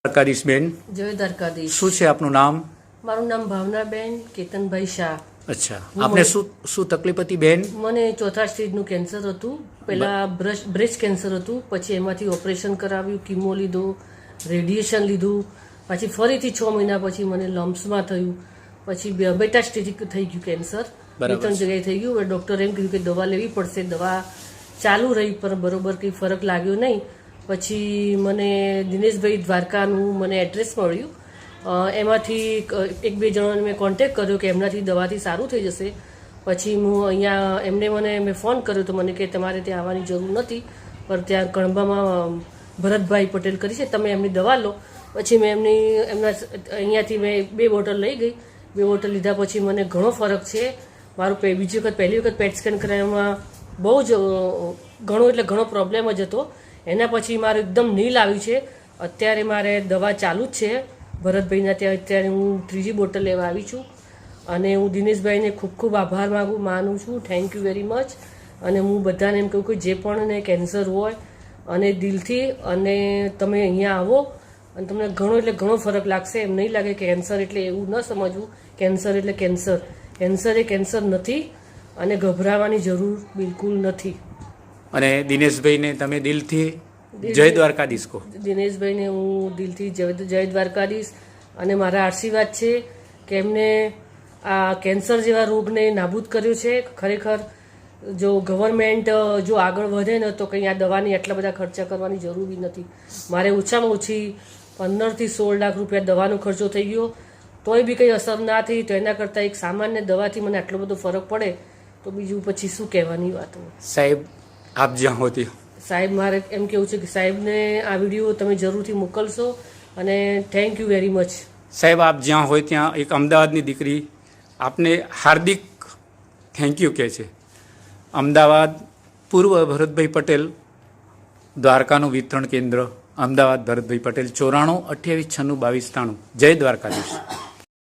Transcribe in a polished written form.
દ્વારકાધીશબેન, જય દ્વારકાધીશ. શું છે આપનું નામ? મારું નામ ભાવનાબેન કેતનભાઈ શાહ. અચ્છા, આપને શું તકલીફ હતી બેન? મને ચોથા સ્ટેજનું કેન્સર હતું. પહેલા બ્રેસ્ટ કેન્સર હતું, પછી એમાંથી ઓપરેશન કરાવ્યું, કીમો લીધો, રેડિયેશન લીધું, પછી ફરીથી 6 મહિના પછી મને લમ્સમાં થયું, પછી બેટા સ્ટેજ થઈ ગયું કેન્સર. 2-3 જગ્યાએ થઈ ગયું. ડૉક્ટરે એમ કીધું કે દવા લેવી પડશે. દવા ચાલુ રહી પણ બરોબર કંઈ ફરક લાગ્યો નહીં. પછી મને દિનેશભાઈ દ્વારકાનું મને એડ્રેસ મળ્યું. એમાંથી 1-2 જણાને મેં કોન્ટેક કર્યો કે એમનાથી દવાથી સારું થઈ જશે. પછી હું અહીંયા મેં ફોન કર્યો તો મને કે તમારે ત્યાં આવવાની જરૂર નથી, પણ ત્યાં કણબામાં ભરતભાઈ પટેલ કરી છે, તમે એમની દવા લો. પછી મેં અહીંયાથી મેં 2 બોટલ લઈ ગઈ. 2 બોટલ લીધા પછી મને ઘણો ફરક છે. મારું પહેલી વખત પેટ સ્કેન કરાવવામાં બહુ જ ઘણો પ્રોબ્લેમ જ હતો. એના પછી મારે એકદમ નીલ આવ્યું છે. અત્યારે મારે દવા ચાલુ જ છે ભરતભાઈના ત્યાં. અત્યારે હું 3જી બોટલ લેવા આવી છું. અને હું દિનેશભાઈને ખૂબ ખૂબ આભાર માનું છું. Thank you very much. અને હું બધાને એમ કહું કે જે પણ ને કેન્સર હોય અને દિલથી અને તમે અહીંયા આવો અને તમને ઘણો ફરક લાગશે. એમ નહીં લાગે કે કેન્સર એટલે એવું ન સમજવું. કેન્સર એટલે કેન્સર. કેન્સર એ કેન્સર નથી અને ગભરાવાની જરૂર બિલકુલ નથી. અને દિનેશભાઈને તમે દિલથી જય દ્વારકાધીશ કહો. દિનેશભાઈને હું દિલથી જય દ્વારકાધીશ. અને મારા આશીર્વાદ છે કે એમને આ કેન્સર જેવા રોગને નાબૂદ કર્યો છે. ખરેખર જો ગવર્મેન્ટ જો આગળ વધે ને તો કંઈ આ દવાની આટલા બધા ખર્ચા કરવાની જરૂર બી નથી. મારે ઓછામાં ઓછી 15 થી 16 લાખ રૂપિયા દવાનો ખર્ચો થઈ ગયો, તોય બી કંઈ અસર ના થઈ. તો એના કરતાં એક સામાન્ય દવાથી મને આટલો બધો ફરક પડે તો બીજું પછી શું કહેવાની વાતો. સાહેબ, આપ જ્યાં હોતી સાહેબ, મારે એમ કેવું છે કે સાહેબને આ વિડીયો તમે જરૂરથી મોકલશો અને થેન્ક યુ વેરી મચ. સાહેબ, આપ જ્યાં હોય ત્યાં એક અમદાવાદની દીકરી આપને હાર્દિક થેન્ક યુ કહે છે. અમદાવાદ પૂર્વ ભરતભાઈ પટેલ દ્વારકાનું વિતરણ કેન્દ્ર, અમદાવાદ ભરતભાઈ પટેલ 94 28 96 22 93. જય દ્વારકાધીશ.